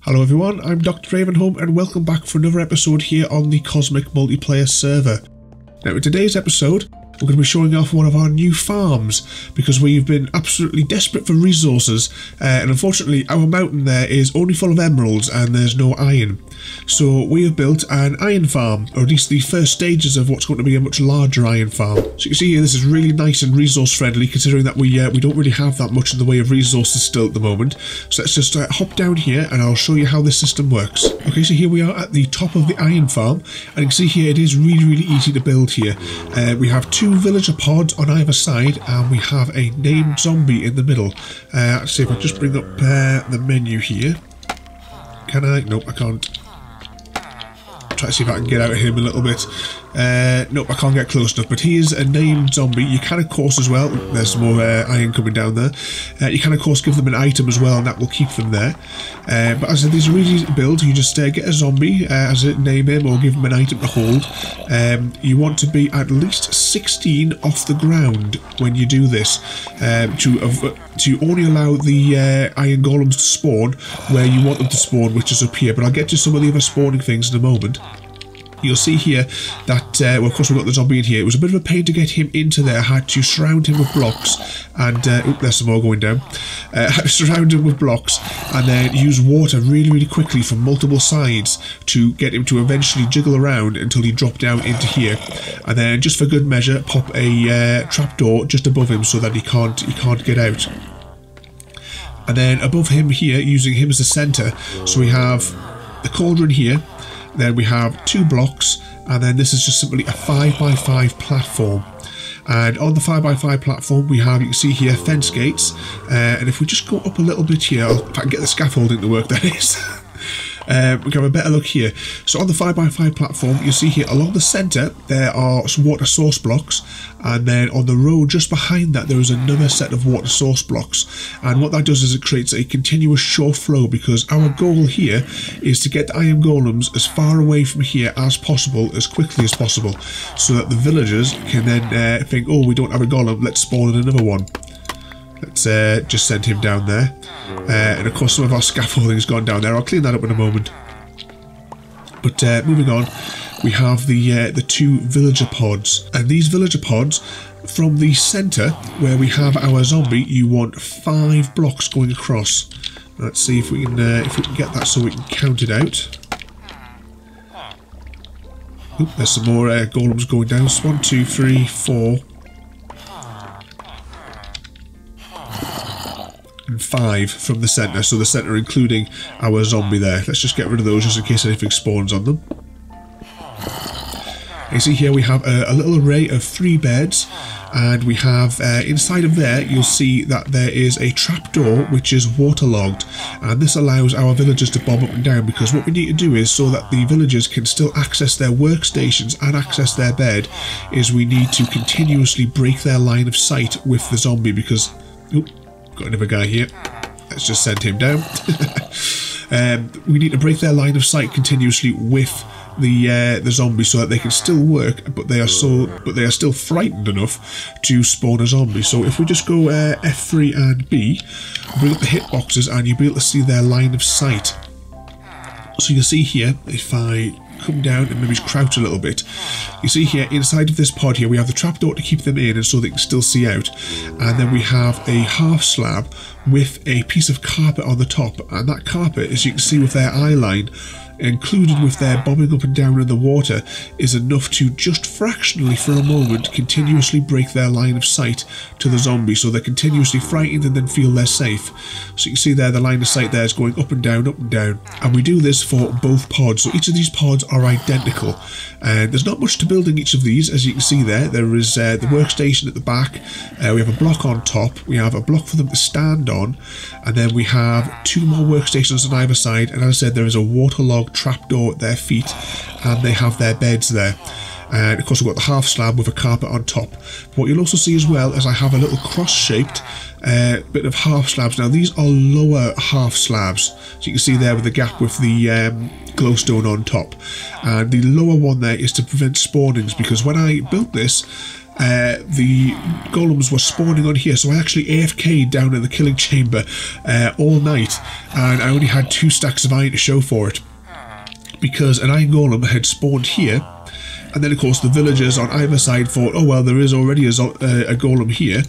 Hello everyone, I'm Dr. Ravenholm and welcome back for another episode here on the Cosmic multiplayer server. Now in today's episode, we're going to be showing off one of our new farms because we've been absolutely desperate for resources and unfortunately our mountain there is only full of emeralds and there's no iron. So we have built an iron farm, or at least the first stages of what's going to be a much larger iron farm. So you can see here this is really nice and resource friendly considering that we don't really have that much in the way of resources still at the moment. So let's just hop down here and I'll show you how this system works. Okay, so here we are at the top of the iron farm and you can see here it is really easy to build here. We have two villager pods on either side and we have a named zombie in the middle. Let's see if I just bring up the menu here. Can I? Nope, I can't. Try to see if I can get out of him a little bit. Nope, I can't get close enough, but he is a named zombie. You can of course as well, there's some more iron coming down there, you can of course give them an item as well and that will keep them there. But as I said, these are really easy to build. You just get a zombie, name him or give him an item to hold. You want to be at least 16 off the ground when you do this, to only allow the iron golems to spawn where you want them to spawn, which is up here, but I'll get to some of the other spawning things in a moment. You'll see here that, well of course we've got the zombie in here. It was a bit of a pain to get him into there. I had to surround him with blocks and, there's some more going down. I had to surround him with blocks and then use water really quickly from multiple sides to get him to eventually jiggle around until he dropped down into here. And then just for good measure, pop a trapdoor just above him so that he can't get out. And then above him here, using him as the centre, so we have the cauldron here. Then we have two blocks, and then this is just simply a 5x5 platform. And on the 5x5 platform, we have, you can see here, fence gates. And if we just go up a little bit here, if I can get the scaffolding to work, that is. We can have a better look here. So on the 5x5 platform, you see here along the centre there are some water source blocks, and then on the road just behind that there is another set of water source blocks. And what that does is it creates a continuous shore flow, because our goal here is to get the iron golems as far away from here as possible, as quickly as possible, so that the villagers can then think, oh, we don't have a golem, let's spawn in another one. Let's just send him down there. And of course some of our scaffolding has gone down there. I'll clean that up in a moment. But moving on, we have the two villager pods. And these villager pods, from the centre where we have our zombie, you want 5 blocks going across. Let's see if we can get that so we can count it out. Oop, there's some more golems going down. So 1, 2, 3, 4. And 5 from the centre, so the centre including our zombie there. Let's just get rid of those just in case anything spawns on them. You see here we have a little array of 3 beds, and we have inside of there you'll see that there is a trapdoor which is waterlogged, and this allows our villagers to bob up and down, because what we need to do is, so that the villagers can still access their workstations and access their bed, is we need to continuously break their line of sight with the zombie, because... Oop, got another guy here. Let's just send him down. We need to break their line of sight continuously with the zombie so that they can still work, but they are still frightened enough to spawn a zombie. So if we just go F3 and B, bring up the hitboxes and you'll be able to see their line of sight. So you'll see here, if I come down and maybe crouch a little bit, you see here inside of this pod here we have the trapdoor to keep them in and so they can still see out, and then we have a half slab with a piece of carpet on the top, and that carpet, as you can see with their eye line included with their bobbing up and down in the water, is enough to just fractionally for a moment continuously break their line of sight to the zombie, so they're continuously frightened and then feel they're safe. So you can see there the line of sight there is going up and down, and we do this for both pods. So each of these pods are identical, and there's not much to building each of these. As you can see there is the workstation at the back, we have a block on top, we have a block for them to stand on, and then we have 2 more workstations on either side, and as I said there is a waterlogged trapdoor at their feet, and they have their beds there. and of course we've got the half slab with a carpet on top. What you'll also see as well is I have a little cross-shaped bit of half slabs. Now these are lower half slabs, so you can see there with the gap with the glowstone on top, and the lower one there is to prevent spawnings, because when I built this the golems were spawning on here, so I actually AFK'd down in the killing chamber all night, and I only had 2 stacks of iron to show for it, because an iron golem had spawned here. And then of course the villagers on either side thought, oh well, there is already a golem here.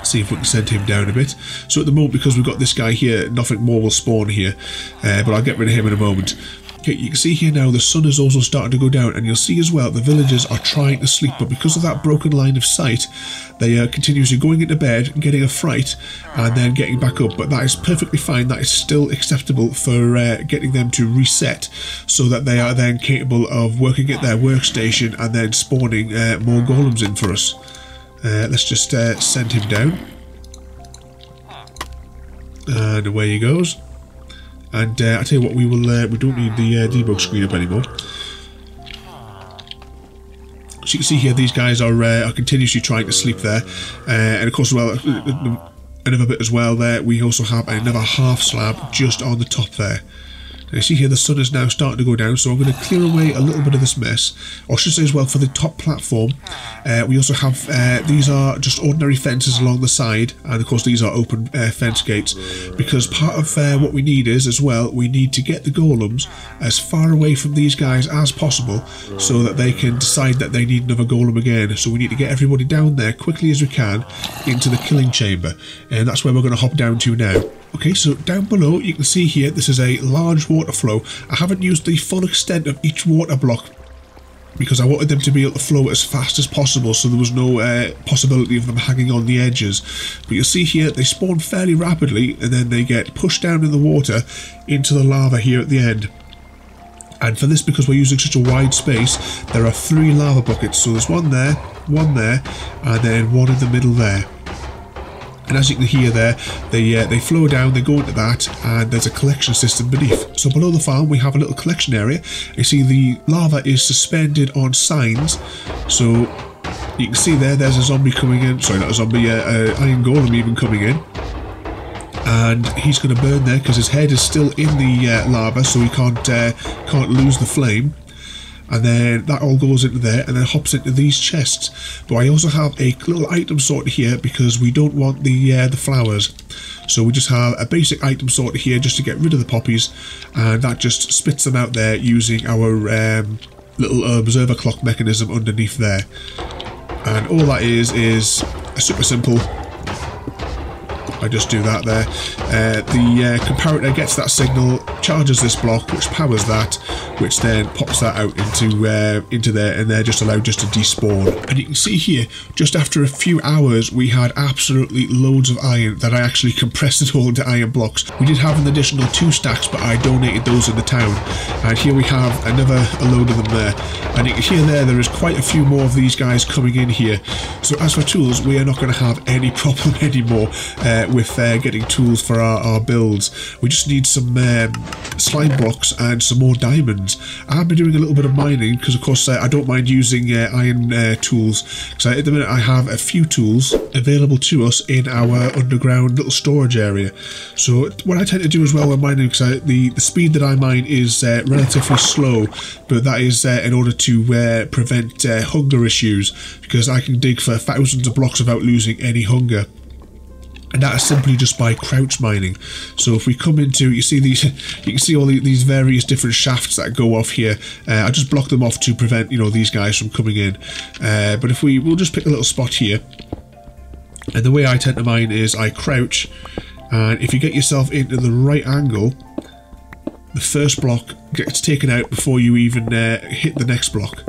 See if we can send him down a bit. So at the moment, because we've got this guy here, nothing more will spawn here, but I'll get rid of him in a moment. Okay, you can see here now the sun is also starting to go down, and you'll see as well the villagers are trying to sleep, but because of that broken line of sight, they are continuously going into bed, getting a fright, and then getting back up. But that is perfectly fine. That is still acceptable for getting them to reset, so that they are then capable of working at their workstation and then spawning more golems in for us. Let's just send him down, and away he goes. And I tell you what, we don't need the debug screen up anymore. So you can see here these guys are continuously trying to sleep there, and of course, well, another bit as well there. We also have another half slab just on the top there. Now you see here the sun is now starting to go down, so I'm going to clear away a little bit of this mess. Or I should say as well, for the top platform, we also have, these are just ordinary fences along the side, and of course these are open fence gates, because part of what we need is, as well, we need to get the golems as far away from these guys as possible, so that they can decide that they need another golem again. So we need to get everybody down there quickly as we can into the killing chamber, and that's where we're going to hop down to now. Okay, so down below you can see here this is a large water flow. I haven't used the full extent of each water block because I wanted them to be able to flow as fast as possible, so there was no possibility of them hanging on the edges. But you'll see here they spawn fairly rapidly, and then they get pushed down in the water into the lava here at the end. And for this, because we're using such a wide space, there are 3 lava buckets. So there's one there, and then one in the middle there. And as you can hear there, they flow down, they go into that, and there's a collection system beneath. So below the farm we have a little collection area. You see the lava is suspended on signs, so you can see there's a zombie coming in, sorry not a zombie, iron golem even coming in. And he's going to burn there because his head is still in the lava, so he can't lose the flame. And then that all goes into there and then hops into these chests. But I also have a little item sorted here because we don't want the flowers. So we just have a basic item sorted here just to get rid of the poppies, and that just spits them out there using our little observer clock mechanism underneath there. And all that is super simple. I just do that there. The comparator gets that signal, charges this block, which powers that, which then pops that out into there, and they're just allowed just to despawn. And you can see here, just after a few hours, we had absolutely loads of iron that I actually compressed it all into iron blocks. We did have an additional 2 stacks, but I donated those in the town. And here we have another load of them there. And you can hear there is quite a few more of these guys coming in here. So as for tools, we are not going to have any problem anymore with getting tools for our builds. We just need some slime blocks and some more diamonds. I've been doing a little bit of mining because of course I don't mind using iron tools, because at the minute I have a few tools available to us in our underground little storage area. So what I tend to do as well when mining, because the speed that I mine is relatively slow, but that is in order to prevent hunger issues, because I can dig for thousands of blocks without losing any hunger. And that is simply just by crouch mining. So if we come into, you see these, you can see all these various different shafts that go off here. I just block them off to prevent, you know, these guys from coming in. But if we'll just pick a little spot here. And the way I tend to mine is I crouch, and if you get yourself into the right angle, the first block gets taken out before you even hit the next block.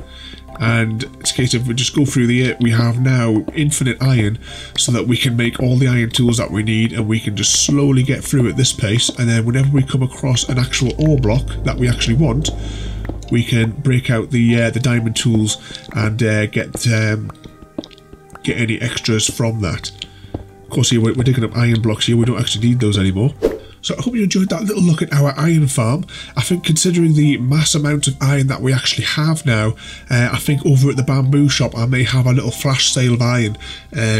And it's a case of we just go through we have now infinite iron, so that we can make all the iron tools that we need, and we can just slowly get through at this pace, and then whenever we come across an actual ore block that we actually want, we can break out the diamond tools and get any extras from that. Of course here we're digging up iron blocks here, we don't actually need those anymore. So I hope you enjoyed that little look at our iron farm. I think considering the mass amount of iron that we actually have now, I think over at the bamboo shop I may have a little flash sale of iron,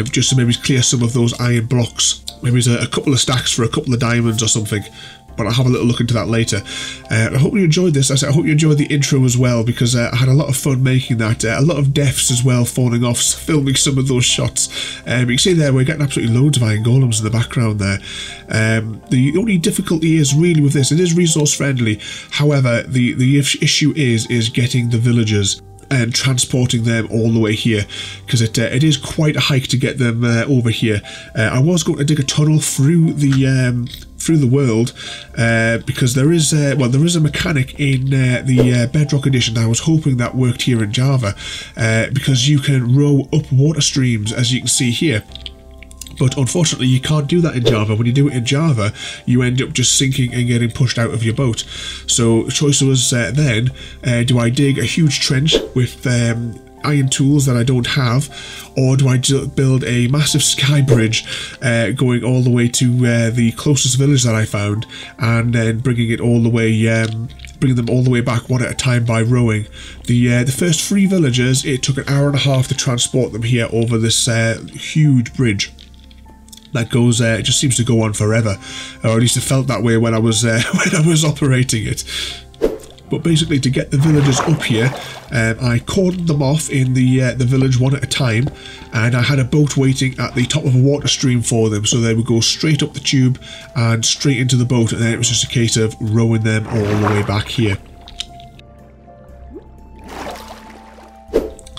just to maybe clear some of those iron blocks. Maybe a couple of stacks for a couple of diamonds or something. But I'll have a little look into that later. I hope you enjoyed this. I hope you enjoyed the intro as well, because I had a lot of fun making that. A lot of deaths as well, falling off, filming some of those shots. You can see there we're getting absolutely loads of iron golems in the background there. The only difficulty is really with this, it is resource friendly. However, the issue is getting the villagers and transporting them all the way here, because it is quite a hike to get them over here. I was going to dig a tunnel through the world, because there is a mechanic in the Bedrock edition. I was hoping that worked here in Java, because you can row up water streams, as you can see here. But unfortunately you can't do that in Java. When you do it in Java, you end up just sinking and getting pushed out of your boat. So the choice was then, do I dig a huge trench with iron tools that I don't have, or do I build a massive sky bridge going all the way to the closest village that I found, and then bringing them all the way back one at a time by rowing. The first 3 villagers, it took an hour and a half to transport them here over this huge bridge that goes, it just seems to go on forever, or at least it felt that way when I was operating it. But basically, to get the villagers up here, I cordoned them off in the village one at a time, and I had a boat waiting at the top of a water stream for them, so they would go straight up the tube and straight into the boat, and then it was just a case of rowing them all the way back here.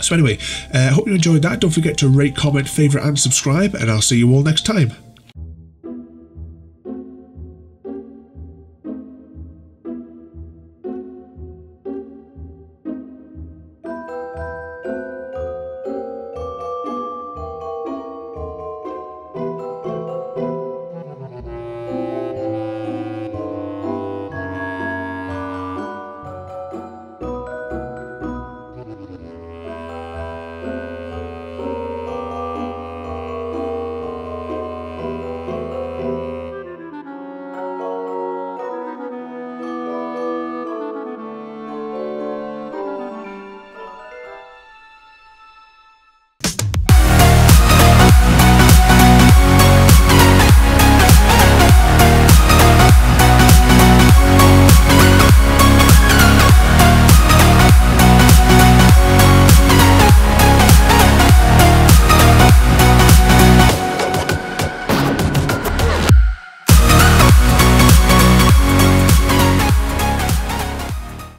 So anyway, I hope you enjoyed that. Don't forget to rate, comment, favourite and subscribe, and I'll see you all next time.